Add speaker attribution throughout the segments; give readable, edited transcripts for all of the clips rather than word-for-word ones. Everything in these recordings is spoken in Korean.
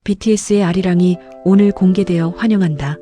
Speaker 1: BTS의 아리랑이 오늘 공개되어 환영한다.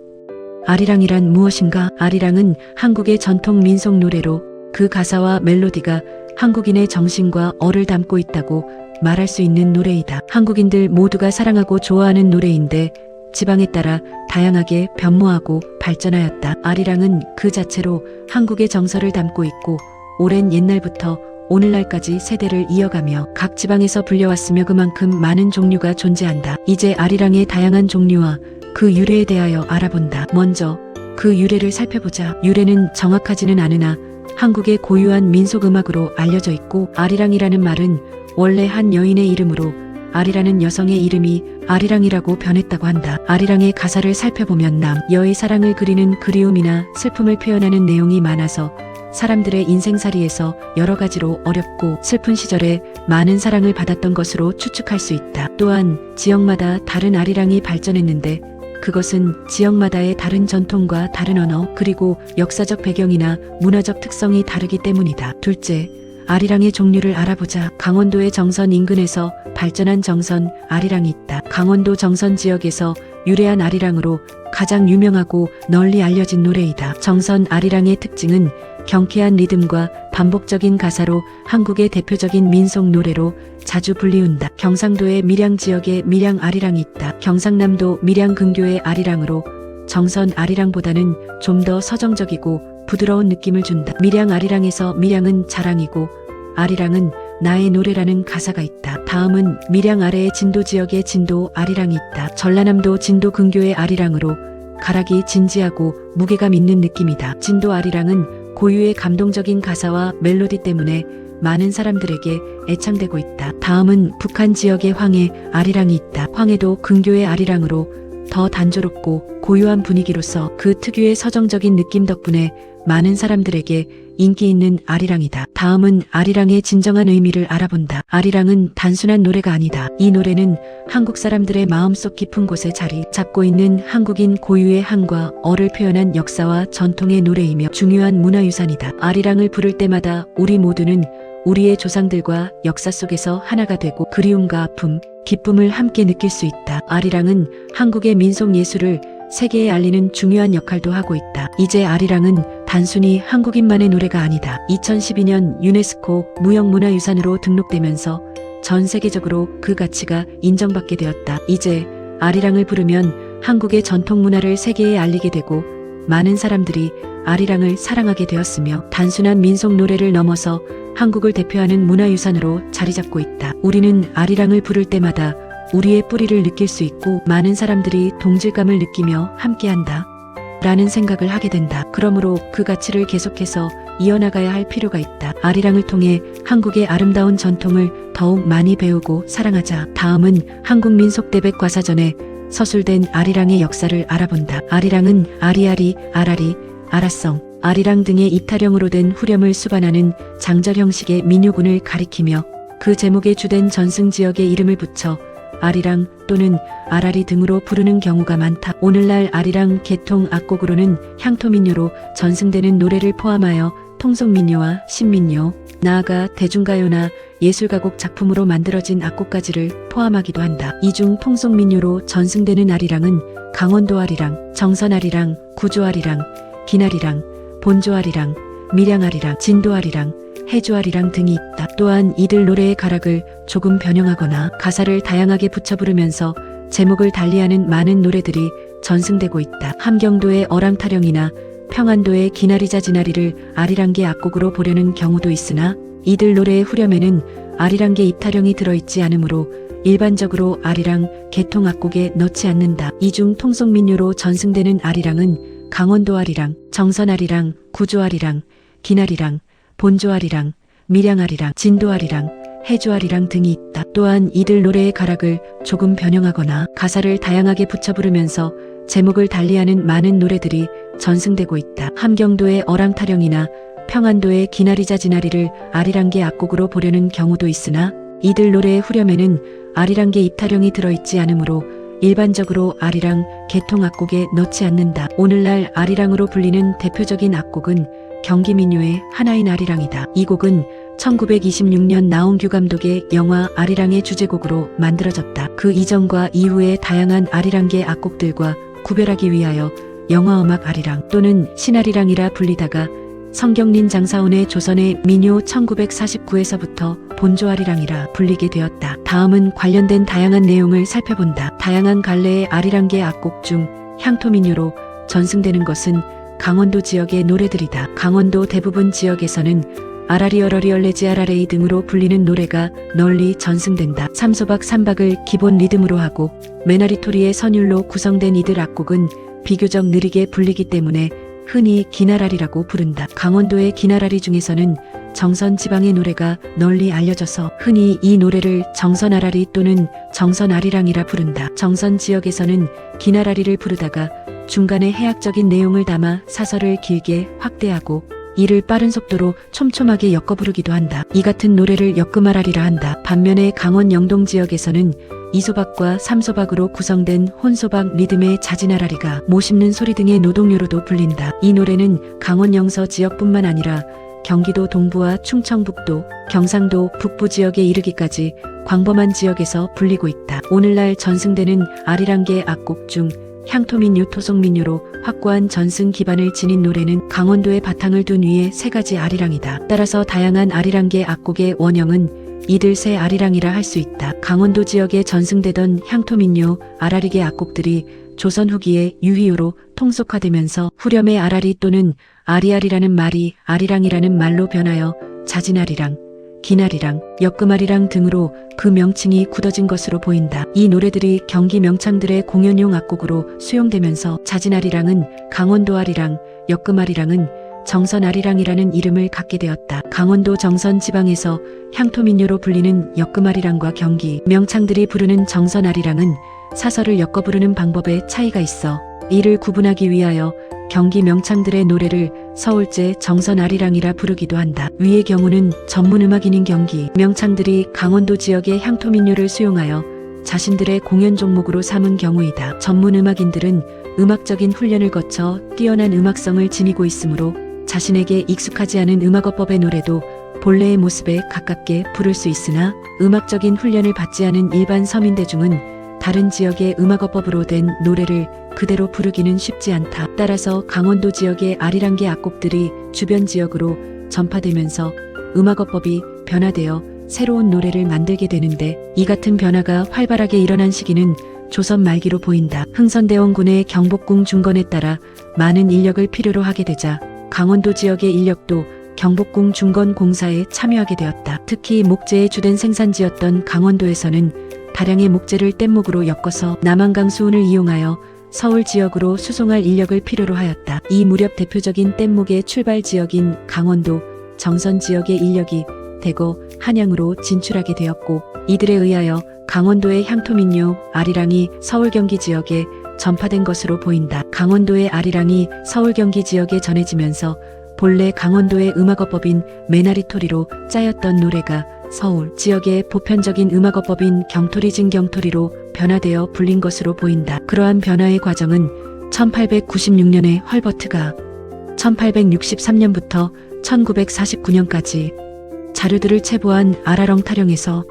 Speaker 1: 아리랑이란 무엇인가? 아리랑은 한국의 전통 민속 노래로 그 가사와 멜로디가 한국인의 정신과 얼을 담고 있다고 말할 수 있는 노래이다. 한국인들 모두가 사랑하고 좋아하는 노래인데 지방에 따라 다양하게 변모하고 발전하였다. 아리랑은 그 자체로 한국의 정서를 담고 있고 오랜 옛날부터 오늘날까지 세대를 이어가며 각 지방에서 불려왔으며 그만큼 많은 종류가 존재한다. 이제 아리랑의 다양한 종류와 그 유래에 대하여 알아본다. 먼저 그 유래를 살펴보자. 유래는 정확하지는 않으나 한국의 고유한 민속음악으로 알려져 있고 아리랑이라는 말은 원래 한 여인의 이름으로 아리라는 여성의 이름이 아리랑이라고 변했다고 한다. 아리랑의 가사를 살펴보면 여의 사랑을 그리는 그리움이나 슬픔을 표현하는 내용이 많아서 사람들의 인생살이에서 여러 가지로 어렵고 슬픈 시절에 많은 사랑을 받았던 것으로 추측할 수 있다. 또한 지역마다 다른 아리랑이 발전했는데 그것은 지역마다의 다른 전통과 다른 언어 그리고 역사적 배경이나 문화적 특성이 다르기 때문이다. 둘째, 아리랑의 종류를 알아보자. 강원도의 정선 인근에서 발전한 정선 아리랑이 있다. 강원도 정선 지역에서 유래한 아리랑으로 가장 유명하고 널리 알려진 노래이다. 정선 아리랑의 특징은 경쾌한 리듬과 반복적인 가사로 한국의 대표적인 민속 노래로 자주 불리운다. 경상도의 밀양 지역에 밀양 아리랑이 있다. 경상남도 밀양 근교의 아리랑으로 정선 아리랑보다는 좀 더 서정적이고 부드러운 느낌을 준다. 밀양 아리랑에서 밀양은 자랑이고 아리랑은 나의 노래라는 가사가 있다. 다음은 밀양 아래의 진도 지역에 진도 아리랑이 있다. 전라남도 진도 근교의 아리랑으로 가락이 진지하고 무게감 있는 느낌이다. 진도 아리랑은 고유의 감동적인 가사와 멜로디 때문에 많은 사람들에게 애창되고 있다. 다음은 북한 지역의 황해 아리랑이 있다. 황해도 근교의 아리랑으로 더 단조롭고 고유한 분위기로서 그 특유의 서정적인 느낌 덕분에 많은 사람들에게 인기 있는 아리랑이다. 다음은 아리랑의 진정한 의미를 알아본다. 아리랑은 단순한 노래가 아니다. 이 노래는 한국 사람들의 마음속 깊은 곳에 자리 잡고 있는 한국인 고유의 한과 어를 표현한 역사와 전통의 노래이며 중요한 문화유산이다. 아리랑을 부를 때마다 우리 모두는 우리의 조상들과 역사 속에서 하나가 되고 그리움과 아픔, 기쁨을 함께 느낄 수 있다. 아리랑은 한국의 민속 예술을 세계에 알리는 중요한 역할도 하고 있다. 이제 아리랑은 단순히 한국인만의 노래가 아니다. 2012년 유네스코 무형문화유산으로 등록되면서 전 세계적으로 그 가치가 인정받게 되었다. 이제 아리랑을 부르면 한국의 전통 문화를 세계에 알리게 되고 많은 사람들이 아리랑을 사랑하게 되었으며 단순한 민속 노래를 넘어서 한국을 대표하는 문화유산으로 자리 잡고 있다. 우리는 아리랑을 부를 때마다 우리의 뿌리를 느낄 수 있고 많은 사람들이 동질감을 느끼며 함께한다 라는 생각을 하게 된다. 그러므로 그 가치를 계속해서 이어나가야 할 필요가 있다. 아리랑을 통해 한국의 아름다운 전통을 더욱 많이 배우고 사랑하자. 다음은 한국민속대백과사전에 서술된 아리랑의 역사를 알아본다. 아리랑은 아리아리, 아라리, 아라성, 아리랑 등의 입타령으로 된 후렴을 수반하는 장절 형식의 민요군을 가리키며 그 제목에 주된 전승 지역의 이름을 붙여 아리랑 또는 아라리 등으로 부르는 경우가 많다. 오늘날 아리랑 계통 악곡으로는 향토민요로 전승되는 노래를 포함하여 통속민요와 신민요, 나아가 대중가요나 예술가곡 작품으로 만들어진 악곡까지를 포함하기도 한다. 이 중 통속민요로 전승되는 아리랑은 강원도 아리랑, 정선 아리랑, 구조 아리랑, 기나리랑, 본조 아리랑, 밀양 아리랑, 진도 아리랑, 해주 아리랑 등이 있다. 또한 이들 노래의 가락을 조금 변형하거나 가사를 다양하게 붙여 부르면서 제목을 달리하는 많은 노래들이 전승되고 있다. 함경도의 어랑타령이나 평안도의 기나리자 지나리를 아리랑계 악곡으로 보려는 경우도 있으나 이들 노래의 후렴에는 아리랑계 입타령이 들어있지 않으므로 일반적으로 아리랑 계통 악곡에 넣지 않는다. 이 중 통속민요로 전승되는 아리랑은 강원도 아리랑, 정선 아리랑, 구조 아리랑, 기나리랑, 본조 아리랑, 밀양 아리랑, 진도 아리랑, 해주 아리랑 등이 있다. 또한 이들 노래의 가락을 조금 변형하거나 가사를 다양하게 붙여 부르면서 제목을 달리하는 많은 노래들이 전승되고 있다. 함경도의 어랑타령이나 평안도의 기나리자 지나리를 아리랑계 악곡으로 보려는 경우도 있으나 이들 노래의 후렴에는 아리랑계 입타령이 들어있지 않으므로 일반적으로 아리랑 계통 악곡에 넣지 않는다. 오늘날 아리랑으로 불리는 대표적인 악곡은 경기민요의 하나인 아리랑이다. 이 곡은 1926년 나홍규 감독의 영화 아리랑의 주제곡으로 만들어졌다. 그 이전과 이후의 다양한 아리랑계 악곡들과 구별하기 위하여 영화음악 아리랑 또는 신아리랑이라 불리다가 성경린 장사원의 조선의 민요 1949에서부터 본조 아리랑이라 불리게 되었다. 다음은 관련된 다양한 내용을 살펴본다. 다양한 갈래의 아리랑계 악곡 중 향토민요로 전승되는 것은 강원도 지역의 노래들이다. 강원도 대부분 지역에서는 아라리 어러리 얼레지 아라레이 등으로 불리는 노래가 널리 전승된다. 삼소박 삼박을 기본 리듬으로 하고 메나리토리의 선율로 구성된 이들 악곡은 비교적 느리게 불리기 때문에 흔히 기나라리라고 부른다. 강원도의 기나라리 중에서는 정선 지방의 노래가 널리 알려져서 흔히 이 노래를 정선아라리 또는 정선아리랑이라 부른다. 정선 지역에서는 기나라리를 부르다가 중간에 해학적인 내용을 담아 사설을 길게 확대하고 이를 빠른 속도로 촘촘하게 엮어 부르기도 한다. 이 같은 노래를 엮음아라리라 한다. 반면에 강원 영동 지역에서는 이소박과 삼소박으로 구성된 혼소박 리듬의 자진아라리가 모 씹는 소리 등의 노동요로도 불린다. 이 노래는 강원 영서 지역뿐만 아니라 경기도 동부와 충청북도, 경상도 북부 지역에 이르기까지 광범한 지역에서 불리고 있다. 오늘날 전승되는 아리랑계 악곡 중 향토민요, 토속민요로 확고한 전승 기반을 지닌 노래는 강원도의 바탕을 둔 위에 세 가지 아리랑이다. 따라서 다양한 아리랑계 악곡의 원형은 이들 세 아리랑이라 할 수 있다. 강원도 지역에 전승되던 향토민요, 아라리계 악곡들이 조선 후기에 유희요로 통속화되면서 후렴의 아라리 또는 아리아리라는 말이 아리랑이라는 말로 변하여 자진아리랑, 기나리랑, 엮음아리랑 등으로 그 명칭이 굳어진 것으로 보인다. 이 노래들이 경기 명창들의 공연용 악곡으로 수용되면서 자진아리랑은 강원도 아리랑, 엮음아리랑은 정선아리랑이라는 이름을 갖게 되었다. 강원도 정선 지방에서 향토민요로 불리는 엮음아리랑과 경기 명창들이 부르는 정선아리랑은 사설을 엮어 부르는 방법에 차이가 있어 이를 구분하기 위하여 경기 명창들의 노래를 서울제 정선아리랑이라 부르기도 한다. 위의 경우는 전문음악인인 경기 명창들이 강원도 지역의 향토민요를 수용하여 자신들의 공연 종목으로 삼은 경우이다. 전문음악인들은 음악적인 훈련을 거쳐 뛰어난 음악성을 지니고 있으므로 자신에게 익숙하지 않은 음악어법의 노래도 본래의 모습에 가깝게 부를 수 있으나 음악적인 훈련을 받지 않은 일반 서민대중은 다른 지역의 음악어법으로 된 노래를 그대로 부르기는 쉽지 않다. 따라서 강원도 지역의 아리랑계 악곡들이 주변 지역으로 전파되면서 음악어법이 변화되어 새로운 노래를 만들게 되는데 이 같은 변화가 활발하게 일어난 시기는 조선 말기로 보인다. 흥선대원군의 경복궁 중건에 따라 많은 인력을 필요로 하게 되자 강원도 지역의 인력도 경복궁 중건 공사에 참여하게 되었다. 특히 목재의 주된 생산지였던 강원도에서는 다량의 목재를 뗏목으로 엮어서 남한강 수운을 이용하여 서울 지역으로 수송할 인력을 필요로 하였다. 이 무렵 대표적인 뗏목의 출발 지역인 강원도, 정선 지역의 인력이 대거 한양으로 진출하게 되었고 이들에 의하여 강원도의 향토민요, 아리랑이 서울 경기 지역에 전파된 것으로 보인다. 강원도의 아리랑이 서울 경기 지역에 전해지면서 본래 강원도의 음악어법인 메나리토리로 짜였던 노래가 서울 지역의 보편적인 음악어법인 경토리진 경토리로 변화되어 불린 것으로 보인다. 그러한 변화의 과정은 1896년에 헐버트가 1863년부터 1949년까지 자료들을 체부한 아라렁 타령에서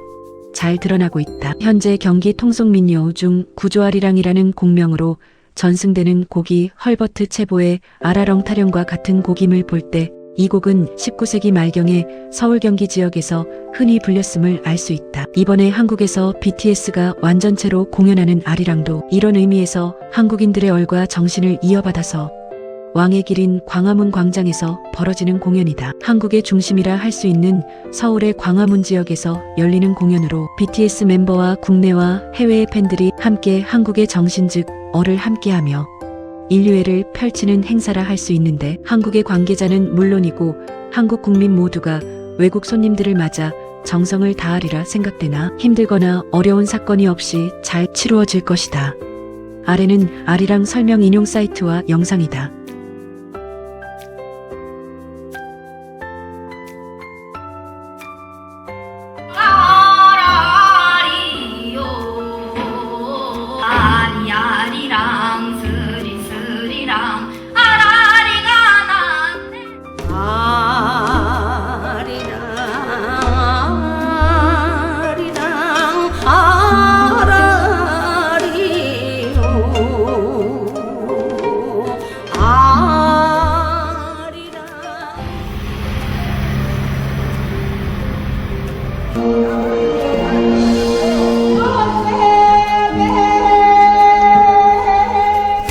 Speaker 1: 잘 드러나고 있다. 현재 경기 통속민요 중 구조아리랑이라는 곡명으로 전승되는 곡이 헐버트 체보의 아라렁 타령과 같은 곡임을 볼 때 이 곡은 19세기 말경에 서울 경기 지역에서 흔히 불렸음을 알 수 있다. 이번에 한국에서 BTS가 완전체로 공연하는 아리랑도 이런 의미에서 한국인들의 얼과 정신을 이어받아서 왕의 길인 광화문 광장에서 벌어지는 공연이다. 한국의 중심이라 할 수 있는 서울의 광화문 지역에서 열리는 공연으로 BTS 멤버와 국내와 해외의 팬들이 함께 한국의 정신 즉 어를 함께하며 인류애를 펼치는 행사라 할 수 있는데 한국의 관계자는 물론이고 한국 국민 모두가 외국 손님들을 맞아 정성을 다하리라 생각되나 힘들거나 어려운 사건이 없이 잘 치루어질 것이다. 아래는 아리랑 설명 인용 사이트와 영상이다.
Speaker 2: 아리아리랑 스리스리랑 아라리가 났네. 아리랑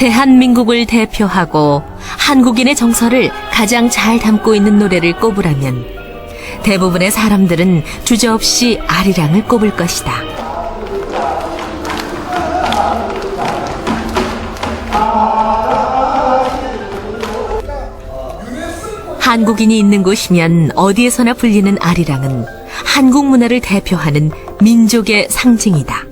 Speaker 3: 대한민국을 대표하고 한국인의 정서를 가장 잘 담고 있는 노래를 꼽으라면 대부분의 사람들은 주저없이 아리랑을 꼽을 것이다. 한국인이 있는 곳이면 어디에서나 불리는 아리랑은 한국 문화를 대표하는 민족의 상징이다.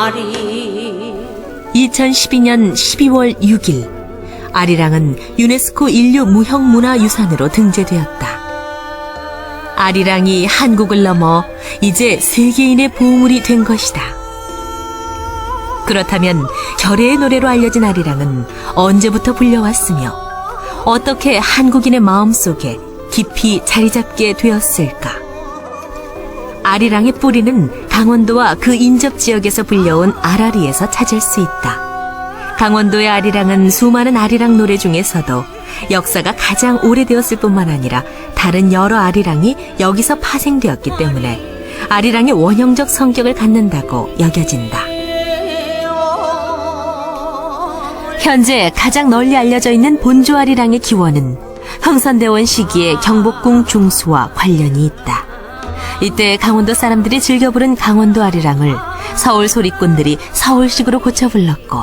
Speaker 2: 아리
Speaker 3: 2012년 12월 6일 아리랑은 유네스코 인류 무형문화유산으로 등재되었다. 아리랑이 한국을 넘어 이제 세계인의 보물이 된 것이다. 그렇다면 결의의 노래로 알려진 아리랑은 언제부터 불려왔으며 어떻게 한국인의 마음속에 깊이 자리잡게 되었을까? 아리랑의 뿌리는 강원도와 그 인접 지역에서 불려온 아라리에서 찾을 수 있다. 강원도의 아리랑은 수많은 아리랑 노래 중에서도 역사가 가장 오래되었을 뿐만 아니라 다른 여러 아리랑이 여기서 파생되었기 때문에 아리랑의 원형적 성격을 갖는다고 여겨진다. 현재 가장 널리 알려져 있는 본조 아리랑의 기원은 흥선대원 시기의 경복궁 중수와 관련이 있다. 이때 강원도 사람들이 즐겨 부른 강원도 아리랑을 서울 소리꾼들이 서울식으로 고쳐 불렀고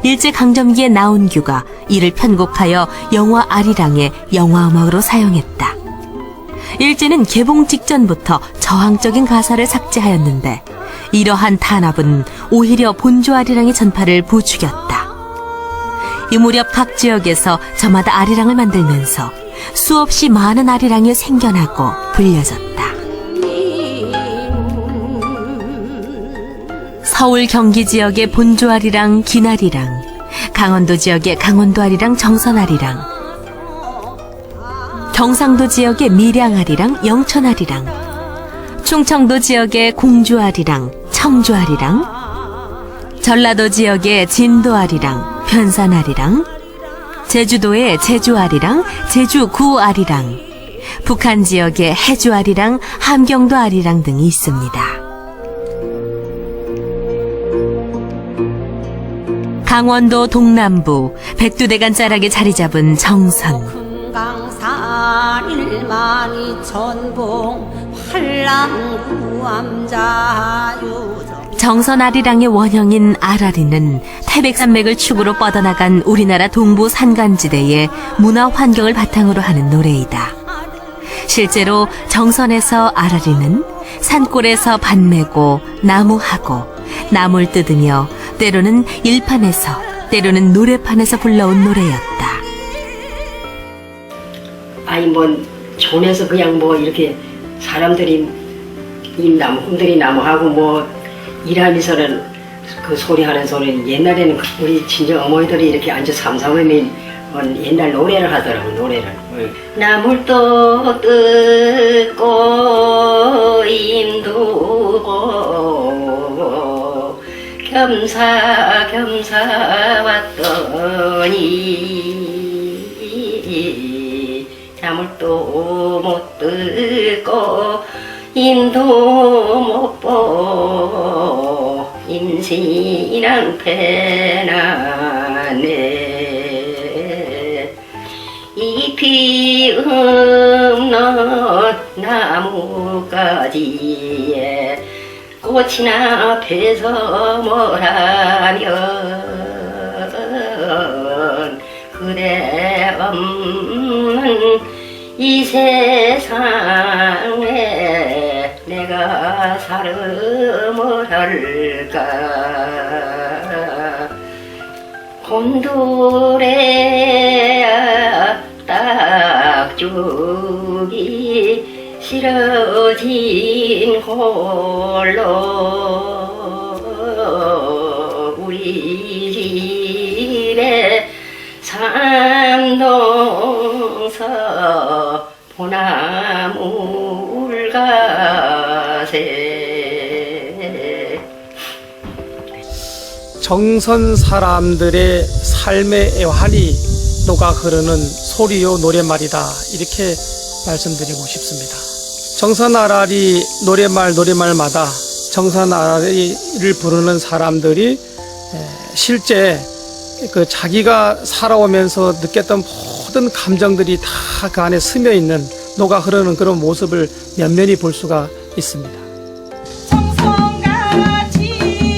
Speaker 3: 일제강점기에 나온규가 이를 편곡하여 영화 아리랑의 영화음악으로 사용했다. 일제는 개봉 직전부터 저항적인 가사를 삭제하였는데 이러한 탄압은 오히려 본조 아리랑의 전파를 부추겼다. 이 무렵 각 지역에서 저마다 아리랑을 만들면서 수없이 많은 아리랑이 생겨나고 불려졌다. 서울 경기 지역의 본조 아리랑 기나리랑, 강원도 지역의 강원도 아리랑 정선 아리랑, 경상도 지역의 밀양 아리랑 영천 아리랑, 충청도 지역의 공주 아리랑 청주 아리랑, 전라도 지역의 진도 아리랑 변산 아리랑, 제주도의 제주 아리랑 제주 구 아리랑, 북한 지역의 해주 아리랑 함경도 아리랑 등이 있습니다. 강원도 동남부 백두대간 자락에 자리 잡은 정선. 정선 아리랑의 원형인 아라리는 태백산맥을 축으로 뻗어나간 우리나라 동부 산간지대의 문화 환경을 바탕으로 하는 노래이다. 실제로 정선에서 아라리는 산골에서 밭 메고 나무하고 나물 뜯으며 때로는 일판에서 때로는 노래판에서 불러온 노래였다.
Speaker 4: 아니 뭐 촌에서 그냥 뭐 이렇게 사람들이 임나무 꿈들이 나무하고 뭐 일하면서는 그 소리하는 소리는 옛날에는 우리 친정 어머니들이 이렇게 앉아 삼삼하면 옛날 노래를 하더라고. 노래를 나물도 뜯고 임두고 겸사겸사 왔더니 나물도 못 뜯고 임도 못 보고 임신한 패나네. 잎이 없는 나무가지에 꽃이나 펴서 뭐라면 그대 없는 이 세상에 내가 살음을 할까. 곤두레야 딱죽이 싫어진 홀로 울가세.
Speaker 5: 정선 사람들의 삶의 애환이 녹아 흐르는 소리요 노랫말이다, 이렇게 말씀드리고 싶습니다. 정선 아라리 노랫말마다 정선 아라리를 부르는 사람들이 실제 그 자기가 살아오면서 느꼈던 모든 감정들이 다 그 안에 스며 있는, 녹아 흐르는 그런 모습을 면면히 볼 수가 있습니다.
Speaker 6: 정성같이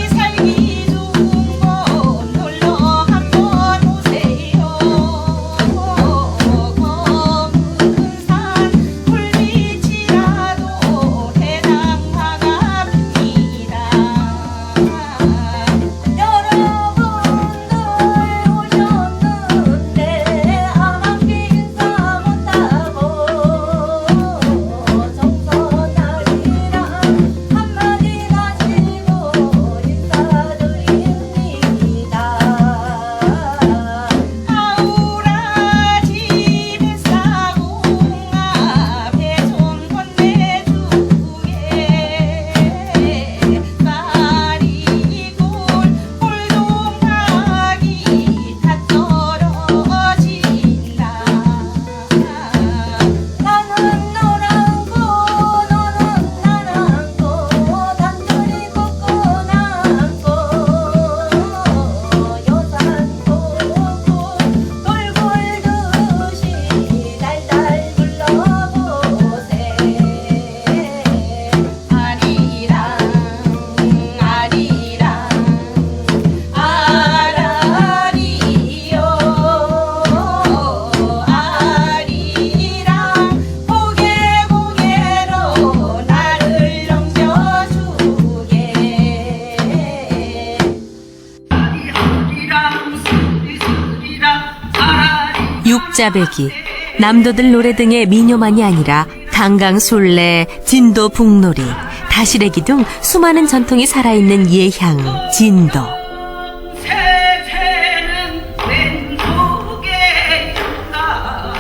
Speaker 6: 살기 좋은 곳 놀러 한번 오세요. 검은산 불빛이라도 대장 반갑습니다. 여러분들 오셨는데 아마 인사 못하고 정선아리랑 한마디 가지고 인사드립니다. 아우라지 뱃사공아 배좀 건네주게. 쌀이골 홀동각이 다 떨어진다. 나는 노랗고 너는 나랑고 단둘이 걷고 남고 요산 보고 돌골듯이 달달 불러보세. 아리랑 아리랑 아라리요 아리랑 고개 고개로 나를 넘겨주게.
Speaker 3: 육자배기, 남도들 노래 등의 민요만이 아니라 강강술래, 진도 북놀이, 다시래기 등 수많은 전통이 살아있는 예향, 진도.
Speaker 2: 세세는 왼쪽에 있다.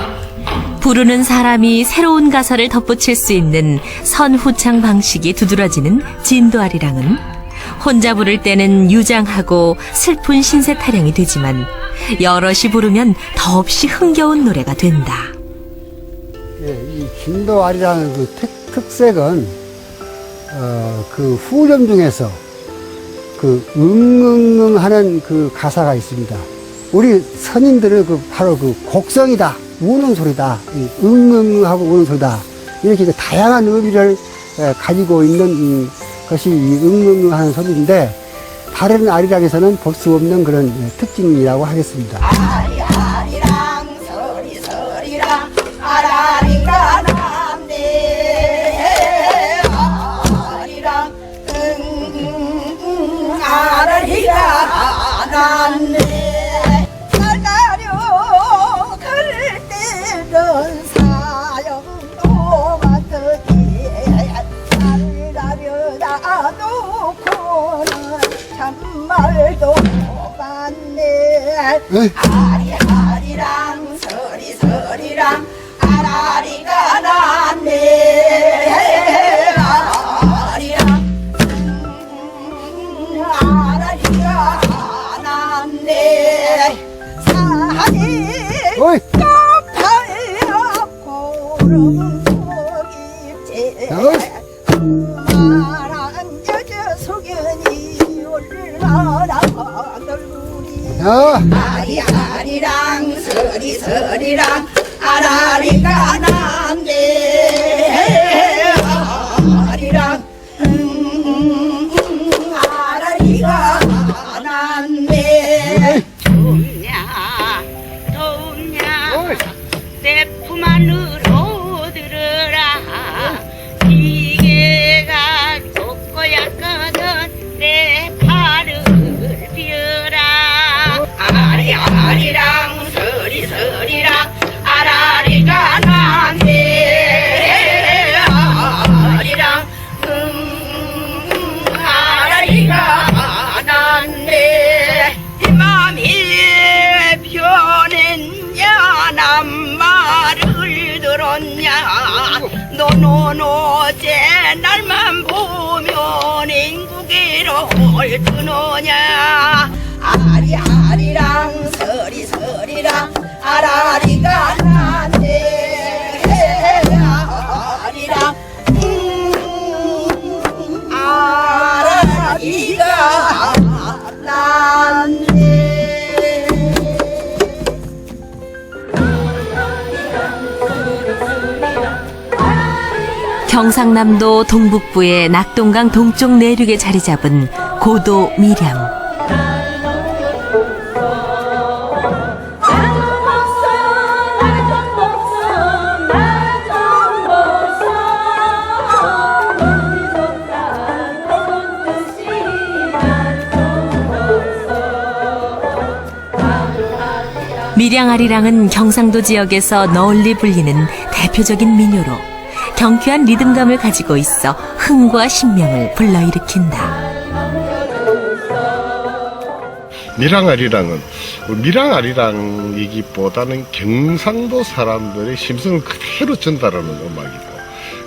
Speaker 3: 부르는 사람이 새로운 가사를 덧붙일 수 있는 선후창 방식이 두드러지는 진도아리랑은 혼자 부를 때는 유장하고 슬픈 신세 타령이 되지만 여럿이 부르면 더없이 흥겨운 노래가 된다.
Speaker 7: 예, 이 진도아리라는 그 특색은 그 후렴 중에서 그 응응응 하는 그 가사가 있습니다. 우리 선인들은 그 바로 그 곡성이다, 우는 소리다, 응응 하고 우는 소리다, 이렇게 그 다양한 의미를 가지고 있는 것이 이 응응응 하는 소리인데, 다른 아리랑에서는 볼 수 없는 그런 특징이라고 하겠습니다.
Speaker 6: 아리아리랑 서리서리랑 아라리가 남네. 아리랑 아라리가 남네. 날가려 그럴 때는 사형도 같으니 날가려다 놓고는 참말도 못갔네. 아리아리랑 서리서리랑 아라리가 났네. 아리랑 아라리가 났네. 산이
Speaker 7: 어이!
Speaker 6: 높아야 고름 속입지. 그만한 여자 소견이 얼마나 넓으니. 아리아리랑 서리서리랑 아라리가 난데. 아리랑 아라리가 난데.
Speaker 2: 덥냐 더웠냐 내 품 안으로 들으라. 기계가 좁고 얇거든 내 팔을 비어라. 아리아리랑 서리서리랑 아라리가 난데. 아리랑 아라리가 난 노노노제 날만 보면 인국이로 뜨느냐
Speaker 6: 아리아리랑 서리서리랑 아라리가 난데 아리랑 아라리가 난데
Speaker 3: 경상남도 동북부의 낙동강 동쪽 내륙에 자리 잡은 고도 밀양. 밀양아리랑은 경상도 지역에서 널리 불리는 대표적인 민요로 경쾌한 리듬감을 가지고 있어 흥과 신명을 불러일으킨다.
Speaker 8: 밀양아리랑은 밀양아리랑이기보다는 경상도 사람들의 심성을 그대로 전달하는 음악이고,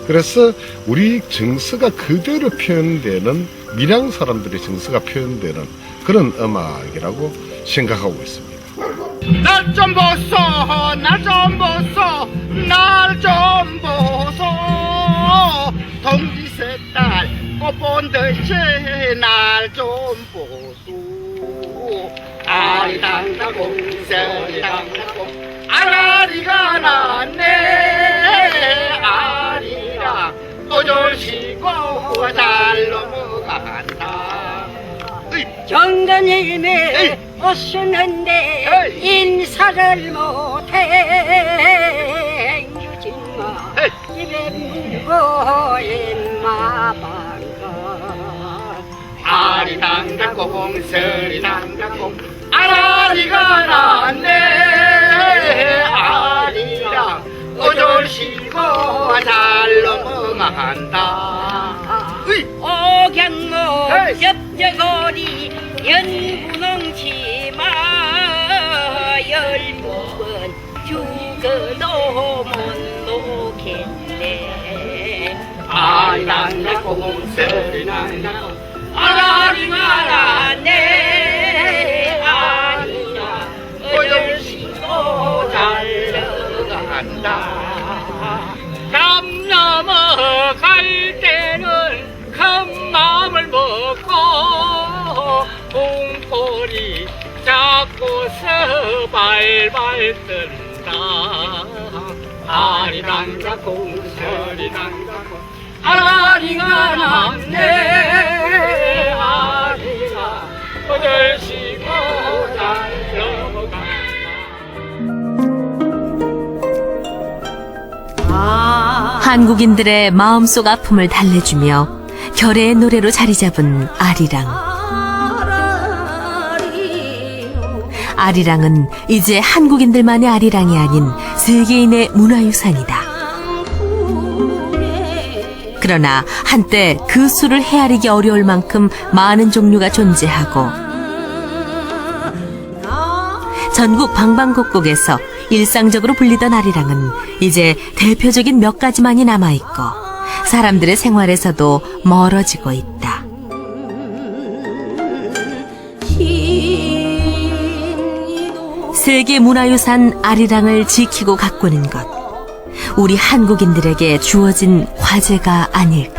Speaker 8: 그래서 우리 정서가 그대로 표현되는, 밀양 사람들의 정서가 표현되는 그런 음악이라고 생각하고 있습니다.
Speaker 2: 날 좀 보소 날 좀 보소 날 좀 보소 동지새 딸 꽃본 듯이 날 좀 보소 아리랑다공 세리랑다공 아라리가 났네 아리랑 또졸시고 잘 넘어간다 정전일매 오시는데 인사를 못해 유진마 집에 물고 인마방가 아리랑다공 서리랑다공 아라리가 났네 아리랑 어절시고 잘 넘어간다 오경모 엽저거리 연분홍치마 12번 죽어도 못 놓겠네 아리랑다공 서리랑다공 아라리가 났네 아리랑 어절시고 잘 넘어간다 감 넘어갈 때는 큰 마음을 먹고 봉골이 잡고서 발발 뜬다 아리랑다공 서리랑다공 아라리가 났네 아리랑 어절시고 잘 넘어간다
Speaker 3: 한국인들의 마음속 아픔을 달래주며 결의의 노래로 자리 잡은 아리랑. 아리랑은 이제 한국인들만의 아리랑이 아닌 세계인의 문화유산이다. 그러나 한때 그 수를 헤아리기 어려울 만큼 많은 종류가 존재하고 전국 방방곡곡에서 일상적으로 불리던 아리랑은 이제 대표적인 몇 가지만이 남아있고 사람들의 생활에서도 멀어지고 있다. 세계문화유산 아리랑을 지키고 가꾸는 것, 우리 한국인들에게 주어진 과제가 아닐까.